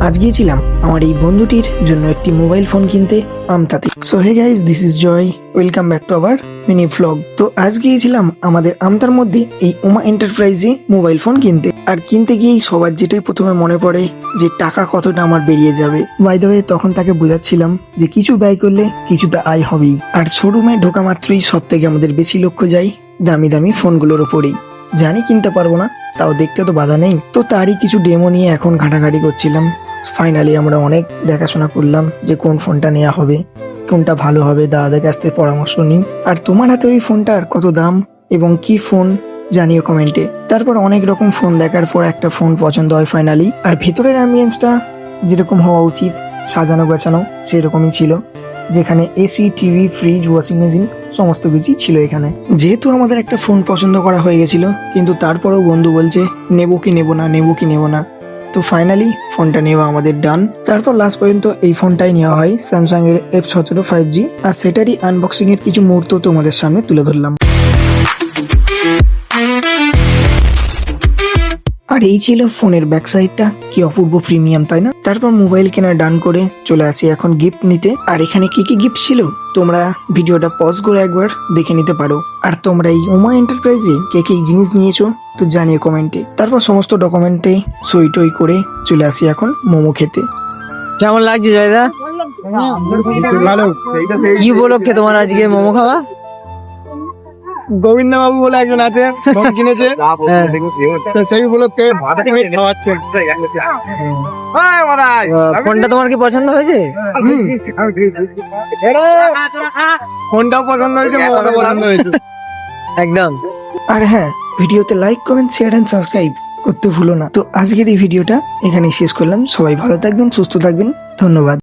আজ গিয়েছিলাম আমার এই বন্ধুটির জন্য একটি মোবাইল ফোন কিনতে আমতাতে। So hey guys, this is Joy, welcome back to our mini vlog. তো আজ গিয়েছিলাম আমাদের আমতার মধ্যে এই উমা এন্টারপ্রাইজে মোবাইল ফোন কিনতে। আর কিনতে গিয়েই সবার যেটাই প্রথমে মনে পড়ে যে টাকা কতটা আমার বেরিয়ে যাবে। বাই দ্য ওয়ে, তখন তাকে বোঝাচ্ছিলাম যে কিছু ব্যয় করলে কিছুটা আয় হবেই। আর শোরুমে ঢোকা মাত্রই সব থেকে আমাদের বেশি লক্ষ্য যায় দামি দামি ফোনগুলোর ওপরেই। জানি কিনতে পারবো না, তাও দেখতে তো বাধা নেই। তো তারই কিছু ডেমো নিয়ে এখন ঘাটাঘাটি করছিলাম। ফাইনালি আমরা অনেক দেখাশোনা করলাম যে কোন ফোনটা নেওয়া হবে, কোনটা ভালো হবে, দাদাদের কাছ থেকে পরামর্শ নিই। আর তোমার হাতের ওই ফোনটার কত দাম এবং কি ফোন জানিও কমেন্টে। তারপর অনেক রকম ফোন দেখার পর একটা ফোন পছন্দ হয় ফাইনালি। আর ভেতরের অ্যাম্বিয়েন্সটা যেরকম হওয়া উচিত, সাজানো গোছানো সেরকমই ছিল, যেখানে AC, TV, fridge, washing machine সমস্ত কিছুই ছিল এখানে। যেহেতু আমাদের একটা ফোন পছন্দ করা হয়ে গেছিল, কিন্তু তারপরেও বন্ধু বলছে নেবো কি নেবো না, নেবো কি নেবো না। তো ফাইনালি ফোনটা নেওয়া আমাদের ডান। তারপর লাস্ট পর্যন্ত এই ফোনটাই নেওয়া হয়, স্যামসাং এর F17 5G। আর সেটারই আনবক্সিং এর কিছু মুহূর্ত তোমাদের সামনে তুলে ধরলাম। আর এই ছিল ফোনের ব্যাক সাইডটা, কি অপূর্ব প্রিমিয়াম, তাই না? তারপর মোবাইল কেনা ডান করে চলে আসি এখন গিফট নিতে। আর এখানে কি কি গিফট ছিল তোমরা ভিডিওটা পজ করে একবার দেখে নিতে পারো। আর তোমরা এই উমা এন্টারপ্রাইজে কে কে জিনিস নিয়েছো তো জানিও কমেন্টে। তারপর সমস্ত ডকুমেন্টে সই টই করে চলে আসি এখন মোমো খেতে। কেমন লাগছে জয়দা? ভালো। কি উপলক্ষে তোমার আজকে মোমো খাওয়া? গোবিন্দ বাবু বলে একজন আছে, ফোন কিনেছে, তো সেই উপলক্ষে খাওয়াচ্ছে। ফোনটা তোমার কি পছন্দ হয়েছে? ফোনটাও পছন্দ হয়েছে, মোমোটাও পছন্দ হয়েছে একদম। আর হ্যাঁ, ভিডিওতে like, comment, share and subscribe করতে ভুলো না। তো আজকের এই ভিডিওটা এখানেই শেষ করলাম। সবাই ভালো থাকবেন, সুস্থ থাকবেন, ধন্যবাদ।